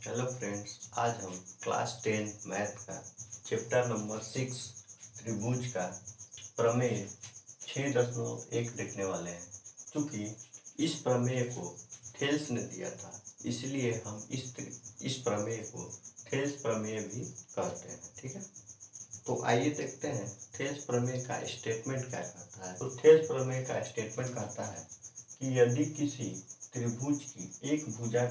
Hello friends, आज हम class 10 math का चैप्टर नंबर 6 त्रिभुज का प्रमेय 6.1 देखने वाले हैं। क्योंकि इस प्रमेय को थेल्स ने दिया था, इसलिए हम इस प्रमेय को थेल्स प्रमेय भी कहते हैं। ठीक है, तो आइए देखते हैं थेल्स प्रमेय का स्टेटमेंट क्या कहता है। तो थेल्स प्रमेय का स्टेटमेंट कहता है कि यदि किसी त्रिभुज की एक भुजा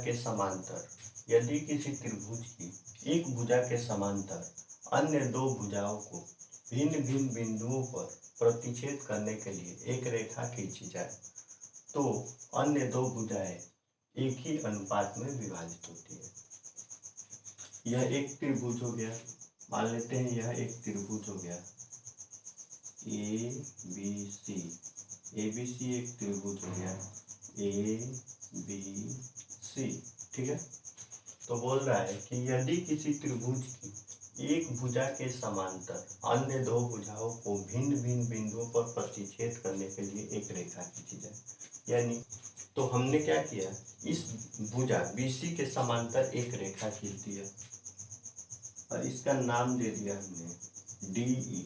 के समांतर अन्य दो भुजाओं को भिन्न भिन्न बिंदुओं पर प्रतिच्छेद करने के लिए एक रेखा खींची जाए तो अन्य दो भुजाएं एक ही अनुपात में विभाजित होती है। यह एक त्रिभुज हो गया, मान लेते हैं यह एक त्रिभुज हो गया ए बी सी एक त्रिभुज हो गया ABC। ठीक है, तो बोल रहा है कि यदि किसी त्रिभुज की एक भुजा के समांतर अन्य दो भुजाओं को भिन्न भिन्न बिंदुओं पर प्रतिच्छेद करने के लिए एक रेखा खींची जाए। यानी तो हमने क्या किया, इस भुजा BC के समांतर एक रेखा खींच दिया और इसका नाम दे दिया हमने DE,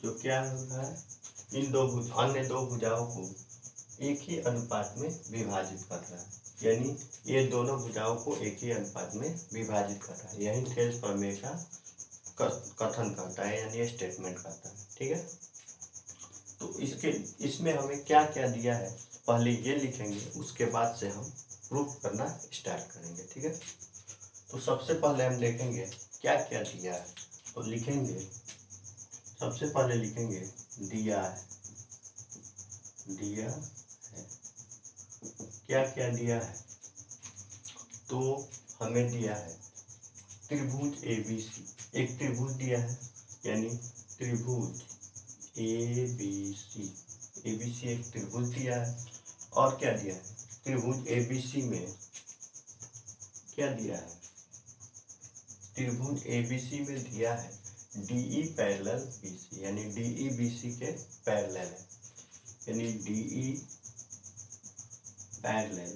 जो क्या होता है, इन अन्य दो भुजाओं को एक ही अनुपात में विभाजित कर रहा है। यानी ये दोनों भुजाओं को एक ही अनुपात में विभाजित कर रहा है। यही थेल्स प्रमेय का कथन करता है, यानी स्टेटमेंट करता है। ठीक है, तो इसमें हमें क्या क्या दिया है पहले ये लिखेंगे, उसके बाद से हम प्रूफ करना स्टार्ट करेंगे। ठीक है, तो सबसे पहले हम देखेंगे क्या क्या दिया है। तो लिखेंगे, सबसे पहले लिखेंगे दिया है क्या क्या दिया है। तो हमें दिया है त्रिभुज ABC, एक त्रिभुज दिया है, यानी त्रिभुज ABC एक त्रिभुज दिया है। और क्या दिया है, त्रिभुज ABC में क्या दिया है, त्रिभुज ABC में दिया है DE पैरेलल BC, यानी DE BC के पैरेलल है, यानी DE पैरेलल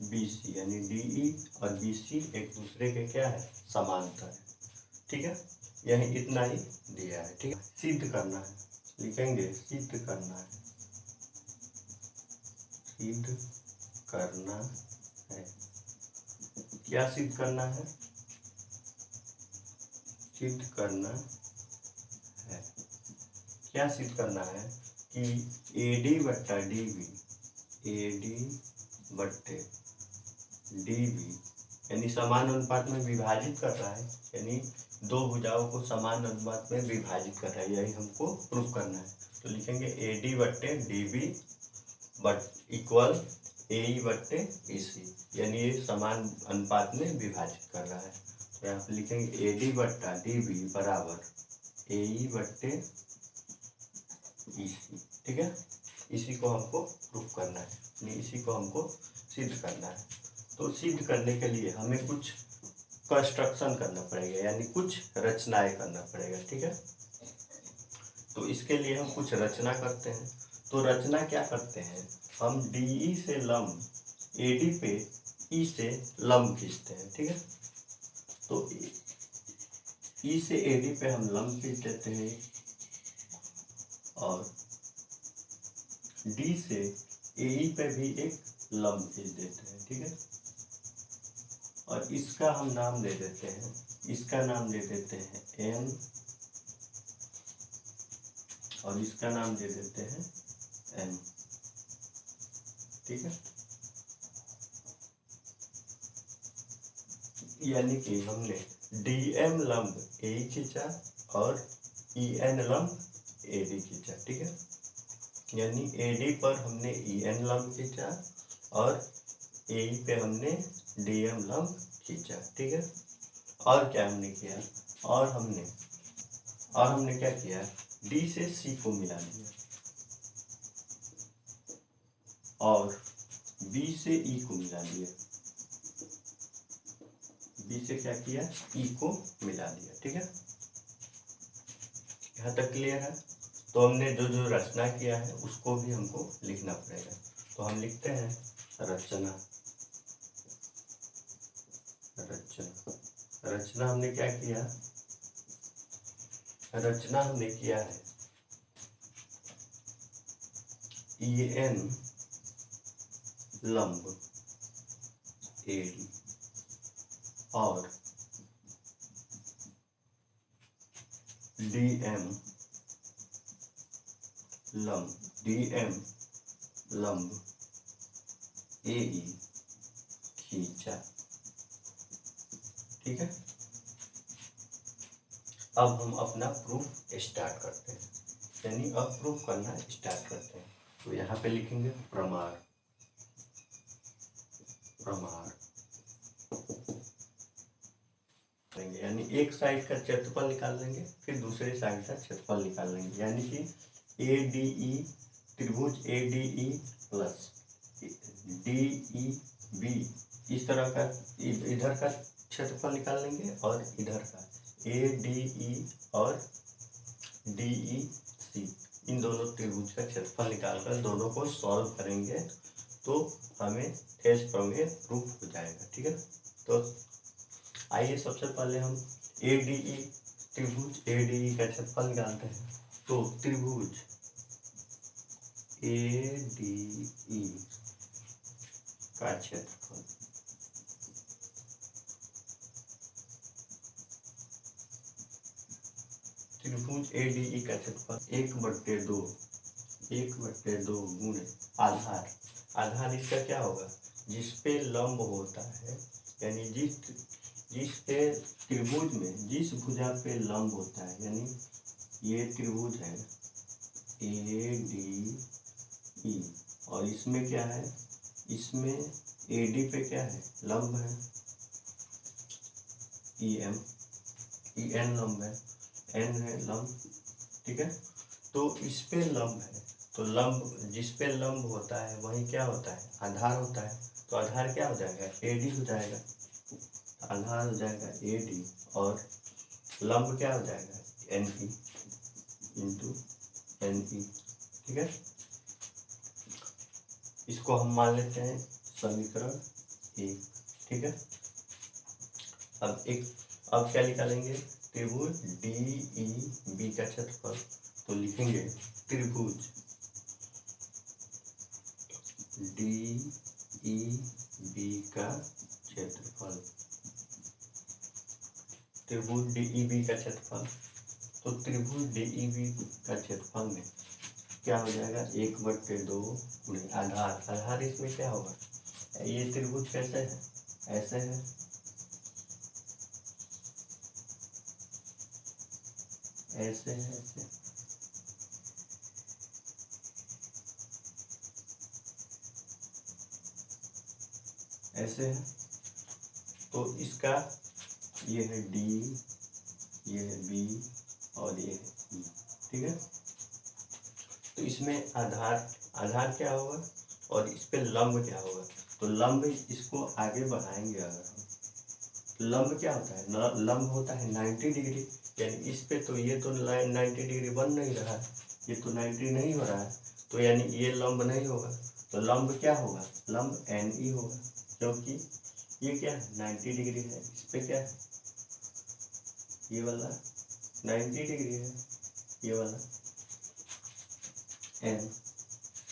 BC, यानी DE और BC एक दूसरे के क्या है, समांतर है। ठीक है, यही इतना ही दिया है। ठीक है, सिद्ध करना है, लिखेंगे सिद्ध करना है क्या सिद्ध करना है, क्या सिद्ध करना है कि AD बट्टे DB यानी समान अनुपात में विभाजित कर रहा है, यानी दो भुजाओं को समान अनुपात में विभाजित कर रहा है। यही हमको प्रूफ करना है। तो लिखेंगे AD बट्टे DB इक्वल AE बट्टे BC, यानी ये समान अनुपात में विभाजित कर रहा है। तो यहाँ पे लिखेंगे AD बट्टा DB बराबर AE बट्टे BC। ठीक है, इसी को हमको प्रूफ करना है, यानी इसी को हमको सिद्ध करना है। तो सिद्ध करने के लिए हमें कुछ कंस्ट्रक्शन करना पड़ेगा, यानी कुछ रचनाएं करना पड़ेगा। ठीक है, तो इसके लिए हम कुछ रचना करते हैं। तो रचना क्या करते हैं, हम DE से लंब AD पे E से लंब खींचते हैं। ठीक है, तो E से AD पे हम लंब खींच देते हैं और D से AE पे भी एक लंब खींच देते हैं। ठीक है, और इसका हम नाम दे देते हैं, M और इसका नाम दे देते हैं N। ठीक है, यानी कि हमने DM लंब AE खींचा और EN लंब AD खींचा। ठीक है, यानी AD पर हमने EN लंब खींचा और AE पे हमने DM लंब खींचा। ठीक है, और क्या हमने किया, और हमने क्या किया, D से C को मिला दिया और B से E को मिला दिया, B से क्या किया, E को मिला दिया। ठीक है, यहाँ तक क्लियर है। तो हमने जो जो रचना किया है उसको भी हमको लिखना पड़ेगा। तो हम लिखते हैं रचना। रचना हमने क्या किया, रचना हमने किया है EN लंब AD और DM लंब AE खींचा। ठीक है, अब हम अपना प्रूफ स्टार्ट करते हैं, यानी अब प्रूफ करना स्टार्ट करते हैं। तो यहाँ पे लिखेंगे प्रमाण, यानी एक साइड का क्षेत्रफल निकाल लेंगे, फिर दूसरे साइड का क्षेत्रफल निकाल लेंगे, यानी कि ADE त्रिभुज ADE प्लस DEB इस तरह का इधर का क्षेत्रफल निकाल लेंगे और इधर का ADE और DEC इन दोनों त्रिभुज का क्षेत्रफल निकालकर दोनों को सॉल्व करेंगे तो हमें थेस प्रमेय प्रूफ हो जाएगा। ठीक है, तो आइए सबसे पहले हम ADE त्रिभुज ADE का क्षेत्रफल निकालते हैं। तो त्रिभुज ADE का क्षेत्रफल त्रिभुज ADE का क्षेत्रफल 1/2 गुणे आधार इसका क्या होगा, जिस पे लंब होता है, यानी जिस पे त्रिभुज में जिस भुजा पे लंब होता है, यानी ये त्रिभुज है ADE और इसमें क्या है, इसमें AD पे क्या है, लंब है EN लंब है, N है लंब। ठीक है, तो इस पे लंब है, तो लंब जिस पे लंब होता है वहीं क्या होता है, आधार होता है। तो आधार क्या हो जाएगा, AD हो जाएगा, आधार हो जाएगा AD और लंब क्या हो जाएगा, NE इंटू NE। ठीक है, इसको हम मान लेते हैं समीकरण 1। ठीक है, अब क्या निकालेंगे, त्रिभुज DEB का क्षेत्रफल। तो लिखेंगे त्रिभुज DEB का क्षेत्रफल, त्रिभुज DEB का क्षेत्रफल। तो त्रिभुज DEB का क्षेत्रफल में क्या हो जाएगा, 1/2 गुणे आधार इसमें क्या होगा, ये त्रिभुज कैसे है, ऐसे है, ऐसे है, ऐसे है। तो इसका ये है D, ये है B और ये है E। ठीक है, तो इसमें आधार क्या होगा और इस पे लंब क्या होगा। तो लंब इसको आगे बढ़ाएंगे अगर हम, तो लंब क्या होता है, लंब होता है 90 डिग्री, यानी इस पे तो ये तो 90 डिग्री बन नहीं रहा है, ये तो 90 नहीं हो रहा है, तो यानी ये लंब नहीं होगा। तो लंब क्या होगा, लंब NE होगा, क्योंकि ये क्या है 90 डिग्री है, इस पे क्या है, ये वाला 90 डिग्री है, ये वाला N,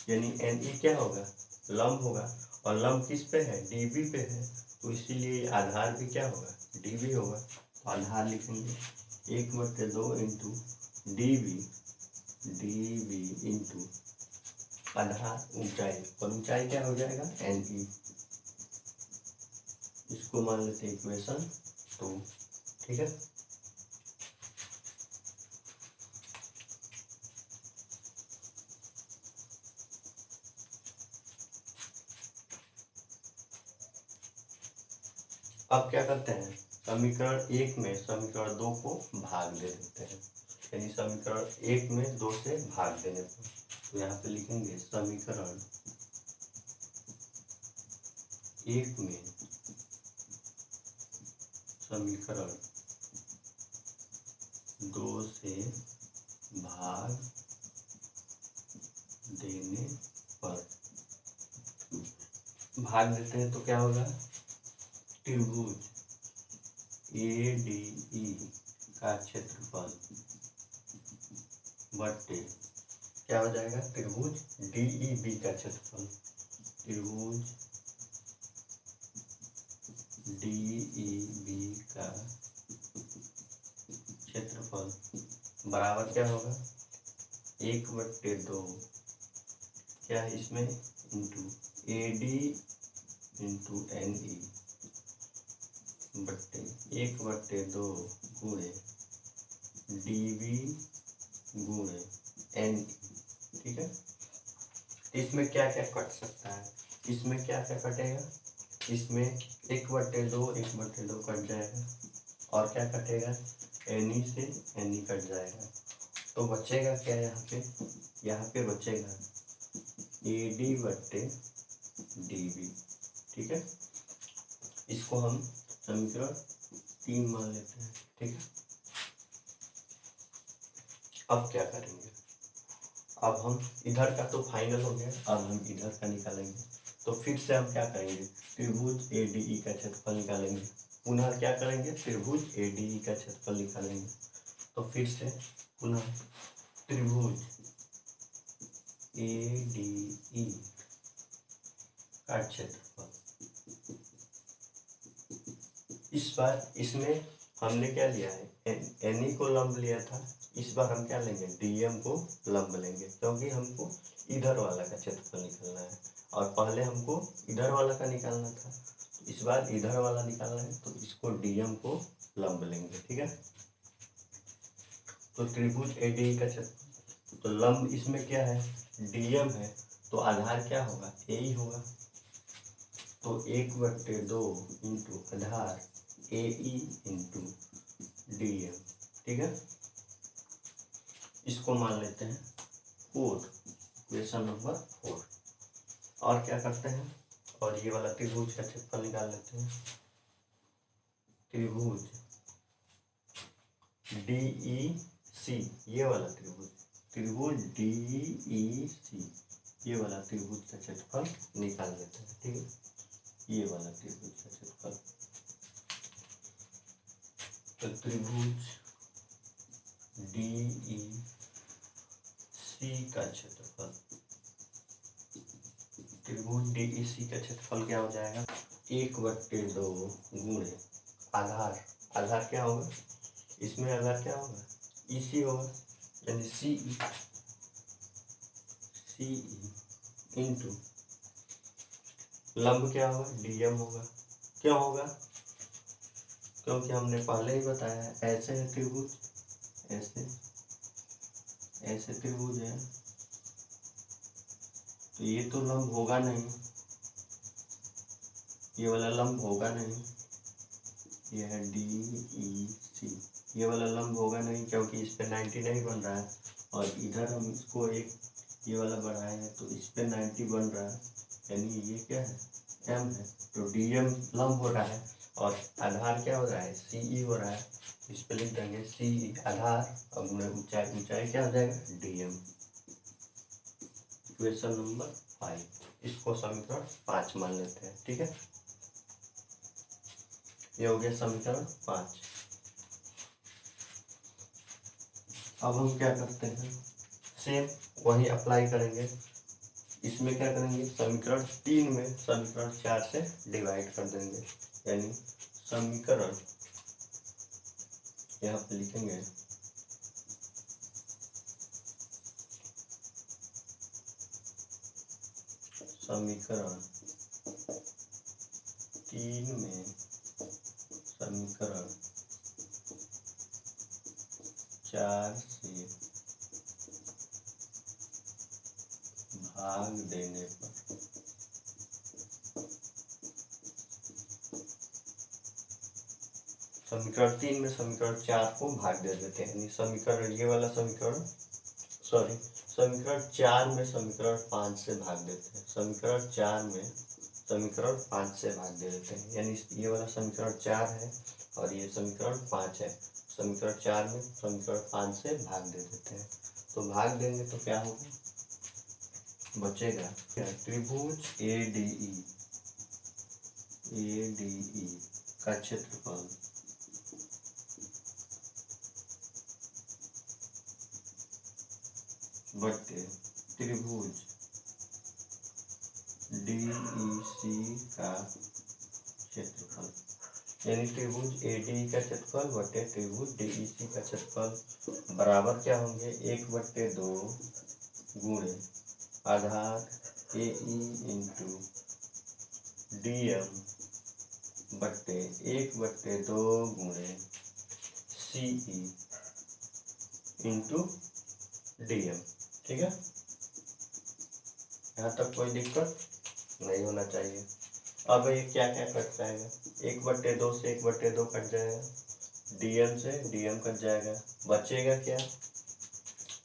यानी NE क्या होगा, लंब होगा, और लंब किस पे है, DB पे है, तो इसीलिए आधार भी क्या होगा, DB होगा। तो आधार लिखेंगे 1/2 इंटू DB इंटू आधार ऊंचाई, और ऊंचाई क्या हो जाएगा, NE। इसको मान लेते हैं इक्वेशन 2। ठीक है, अब क्या करते हैं, समीकरण 1 में समीकरण 2 को भाग दे देते हैं, यानी समीकरण 1 में 2 से भाग देने पर। तो यहाँ पे लिखेंगे समीकरण 1 में समीकरण 2 से भाग देने पर, भाग देते हैं तो क्या होगा, त्रिभुज ADE का क्षेत्रफल बटे क्या हो जाएगा, त्रिभुज DEB का क्षेत्रफल, त्रिभुज DEB का क्षेत्रफल बराबर क्या होगा, 1/2 क्या है इसमें, इंटू AD इंटू NE बट्टे 1/2 गुणे DB गुणे NE। ठीक है, इसमें क्या क्या कट सकता है, इसमें क्या क्या कटेगा, इसमें 1/2 कट जाएगा और क्या कटेगा, NE से NE कट जाएगा, तो बचेगा क्या यहाँ पे बचेगा AD बट्टे DB। ठीक है, इसको हम समीकरण 3 मान लेते हैं। ठीक है, अब क्या करेंगे, अब हम इधर का तो फाइनल हो गया, अब हम इधर का निकालेंगे, तो फिर से हम क्या करेंगे, त्रिभुज ADE का क्षेत्रफल निकालेंगे, पुनः क्या करेंगे, त्रिभुज ADE का क्षेत्रफल निकालेंगे, तो फिर से पुनः त्रिभुज ADE का क्षेत्रफल, इस बार इसमें हमने क्या लिया है, NE को लंब लिया था, इस बार हम क्या लेंगे, DM को लंब लेंगे, क्योंकि हमको इधर वाला का क्षेत्रफल निकालना है और पहले हमको इधर वाला का निकालना था, तो इस बार इधर वाला निकालना है, तो इसको DM को लंब लेंगे। ठीक है, तो त्रिभुज ADE का क्षेत्रफल, तो लंब इसमें क्या है, DM है, तो आधार क्या होगा, A ही होगा, तो 1/2 इंटू आधार AE इंटू DM। ठीक है, इसको मान लेते हैं 4, क्वेश्चन नंबर 4। और क्या करते हैं, और ये वाला त्रिभुज का क्षेत्रफल निकाल लेते हैं, त्रिभुज DEC, ये वाला त्रिभुज DEC, ये वाला त्रिभुज का क्षेत्रफल निकाल लेते हैं। ठीक है, ये वाला त्रिभुज का क्षेत्रफल, तो त्रिभुज DEC का क्षेत्रफल, त्रिभुज DEC का क्षेत्रफल क्या हो जाएगा, 1/2 गुणे आधार, आधार क्या होगा, इसमें आधार क्या होगा, EC होगा, यानी CE इंटू लंब क्या होगा, DM होगा। क्यों होगा, क्योंकि हमने पहले ही बताया है, ऐसे है त्रिभुज, ऐसे त्रिभुज है, तो ये तो लंब होगा नहीं, ये वाला लंब होगा नहीं, ये है DEC, ये वाला लंब होगा नहीं, क्योंकि इस पे 90 नहीं बन रहा है, और इधर हम इसको एक ये वाला बढ़ाए हैं, तो इस पे 90 बन रहा है, यानी ये क्या है, M है, तो DM लंब हो रहा है, और आधार क्या हो रहा है, CE हो रहा है, इस पे लिख देंगे CE आधार, अब ऊंचाई, ऊंचाई क्या हो जाएगा, DM। क्वेश्चन नंबर 5, इसको समीकरण 5 मान लेते हैं। ठीक है, ये हो गया समीकरण 5। अब हम क्या करते हैं, सेम वही अप्लाई करेंगे, इसमें क्या करेंगे, समीकरण 3 में समीकरण 4 से डिवाइड कर देंगे, यानी समीकरण यहाँ पे लिखेंगे, समीकरण 3 में समीकरण 4 से भाग देने पर समीकरण 3 में समीकरण 4 को भाग दे देते हैं, यानी समीकरण ये वाला समीकरण समीकरण 4 में समीकरण 5 से भाग देते हैं, समीकरण 4 में समीकरण 5 से भाग दे देते हैं, यानी ये वाला समीकरण 4 है और ये समीकरण 5 है, समीकरण 4 में समीकरण 5 से भाग दे देते हैं, तो भाग देंगे तो क्या होगा, बचेगा त्रिभुज ADE का क्षेत्रफल बटे त्रिभुज DEC का क्षेत्रफल, यानी त्रिभुज ADE का क्षेत्रफल बटे त्रिभुज DEC का क्षेत्रफल बराबर क्या होंगे, 1/2 गुणे आधार AE इंटू DM बटे 1/2 गुणे CE इंटू DM। ठीक है, यहाँ तक कोई दिक्कत नहीं होना चाहिए। अब ये क्या क्या कट जाएगा, 1/2 से 1/2 कट जाएगा, DM से DM कट जाएगा, बचेगा क्या,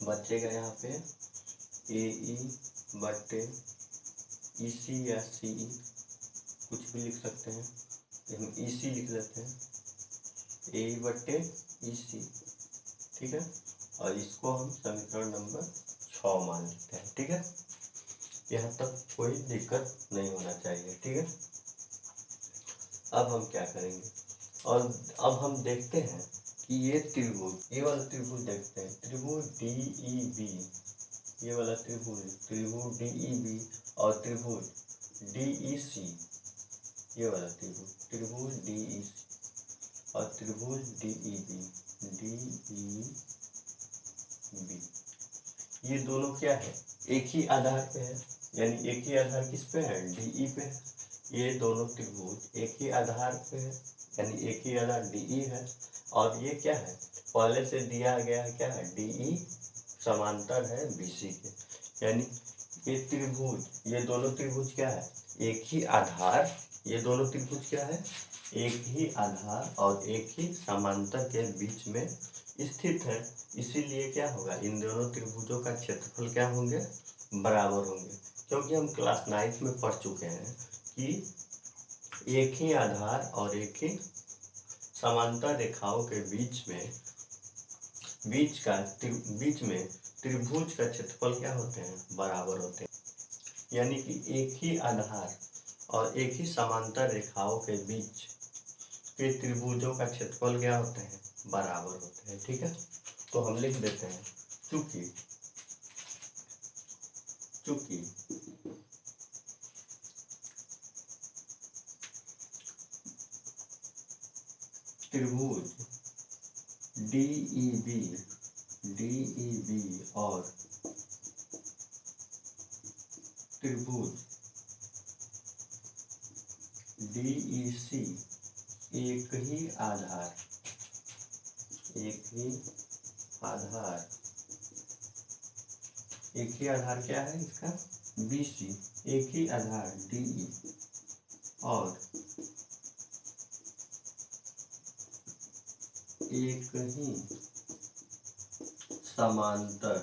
बचेगा यहाँ पे AE बटे EC या CE, कुछ भी लिख सकते हैं, हम EC लिख देते हैं, AE बटे EC। ठीक है, और इसको हम समीकरण नंबर 6 मान लेते हैं। ठीक है, यहाँ तक कोई दिक्कत नहीं होना चाहिए। ठीक है, अब हम क्या करेंगे, और अब हम देखते हैं कि ये त्रिभुज, ये वाला त्रिभुज देखते हैं, त्रिभुज DEB, ये वाला त्रिभुज DEB और त्रिभुज DEC, ये वाला त्रिभुज DEC और त्रिभुज DEB, ये दोनों क्या है, एक ही आधार पे है, यानी एक ही आधार किस पे है, DE पे है। ये दोनों त्रिभुज एक ही आधार पे है, यानी एक ही आधार DE है, और ये क्या है, पहले से दिया गया है क्या है, DE समांतर है BC के, यानी ये त्रिभुज, ये दोनों त्रिभुज क्या है, एक ही आधार, ये दोनों त्रिभुज क्या है, एक ही आधार और एक ही समांतर के बीच में स्थित है। इसीलिए क्या होगा, इन दोनों त्रिभुजों का क्षेत्रफल क्या होंगे, बराबर होंगे, क्योंकि हम क्लास 9 में पढ़ चुके हैं कि एक ही आधार और एक ही समांतर रेखाओं के बीच में त्रिभुज का क्षेत्रफल क्या होते हैं, बराबर होते हैं, यानी कि एक ही आधार और एक ही समांतर रेखाओं के बीच के त्रिभुजों का क्षेत्रफल क्या होते हैं, बराबर होते हैं। ठीक है, तो हम लिख देते हैं, चूंकि त्रिभुज DEB और त्रिभुज DEC एक ही आधार क्या है इसका, BC, एक ही आधार DE और एक ही समांतर,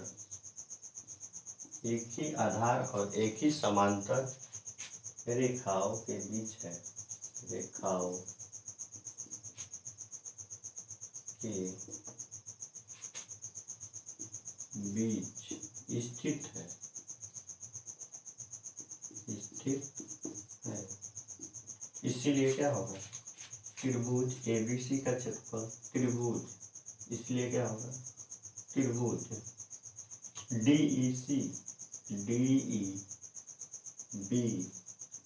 एक ही आधार और एक ही समांतर रेखाओं के बीच है, रेखाओं के बीच स्थित है, इसीलिए क्या होगा, त्रिभुज ABC का क्षेत्रफल, त्रिभुज, इसलिए क्या होगा, त्रिभुज DEB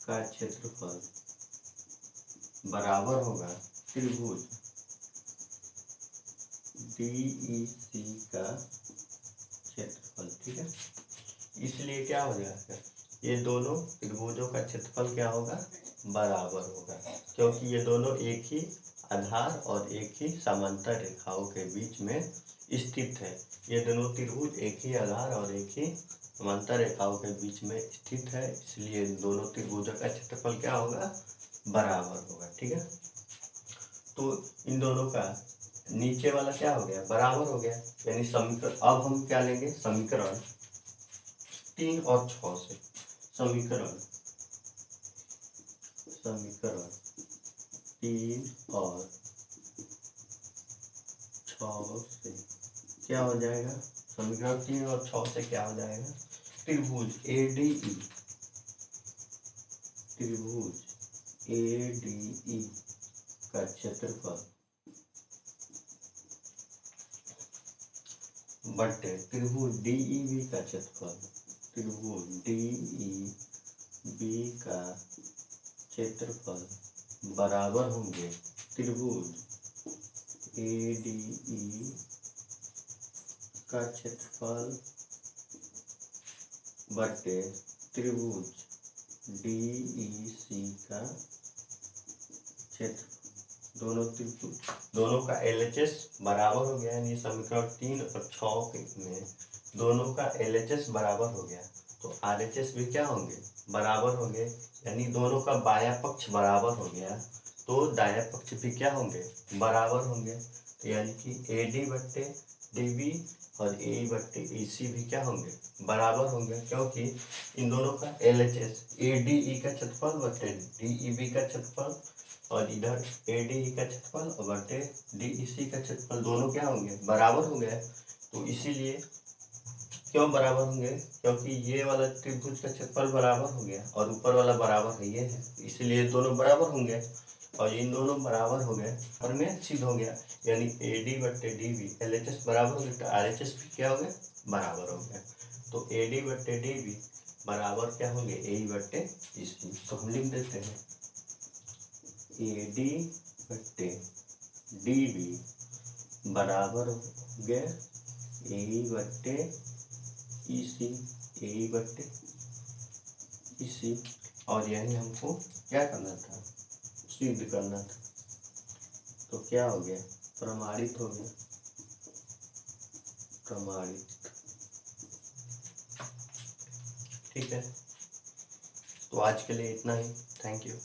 का क्षेत्रफल बराबर होगा त्रिभुज DEC का क्षेत्रफल। ठीक है, इसलिए क्या हो जाएगा, ये दोनों त्रिभुजों का क्षेत्रफल क्या होगा, बराबर होगा, क्योंकि ये दोनों एक ही आधार और एक ही समांतर रेखाओं के बीच में स्थित है। ये दोनों त्रिभुज एक ही आधार और एक ही समांतर रेखाओं के बीच में स्थित है, इसलिए दोनों त्रिभुजों का क्षेत्रफल क्या होगा, बराबर होगा। ठीक है, तो इन दोनों का नीचे वाला क्या हो गया, बराबर हो गया, यानी समीकरण, अब हम क्या लेंगे, समीकरण 3 और 6 से, समीकरण 3 और 6 से क्या हो जाएगा, समीकरण 3 और 6 से क्या हो जाएगा, त्रिभुज ADE का क्षेत्रफल बटे त्रिभुज डीईबी का क्षेत्रफल, त्रिभुज डीईबी का क्षेत्रफल बराबर होंगे त्रिभुज एडीई का क्षेत्रफल बटे त्रिभुज डीईसी का क्षेत्रफल। दोनों का LHS बराबर हो गया, यानी समीकरण 3 और 6 में दोनों का LHS बराबर हो गया, तो RHS भी क्या होंगे, बराबर होंगे, यानी दोनों का बाया पक्ष बराबर हो गया, तो दाया पक्ष भी क्या होंगे, बराबर होंगे। तो यानी कि AD बट्टे DB और AE बट्टे EC भी क्या होंगे, बराबर होंगे, क्योंकि इन दोनों का LHS ADE का क्षेत्रफल बट्टे DEB का क्षेत्रफल और इधर ADE का क्षेत्रफल और बटे DEC का क्षेत्रफल दोनों क्या होंगे, बराबर हो गए। तो इसीलिए क्यों बराबर होंगे, क्योंकि ये वाला त्रिभुज का क्षेत्रफल बराबर हो गया और ऊपर वाला बराबर है, ये है, इसीलिए दोनों बराबर होंगे और इन दोनों बराबर हो गए और में सिद्ध हो गया, यानी AD बट्टे DB LHS बराबर हो गया, तो RHS भी क्या हो गया, बराबर हो गया। तो AD बट्टे DB बराबर क्या होंगे, AE बट्टे EC। तो हम लिख देते हैं AD बट्टे DB बराबर हो गया AE बट्टे EC, AE बट्टे EC, और यही हमको क्या करना था, सिद्ध करना था। तो क्या हो गया, प्रमाणित हो गया, प्रमाणित। ठीक है, तो आज के लिए इतना ही। Thank you.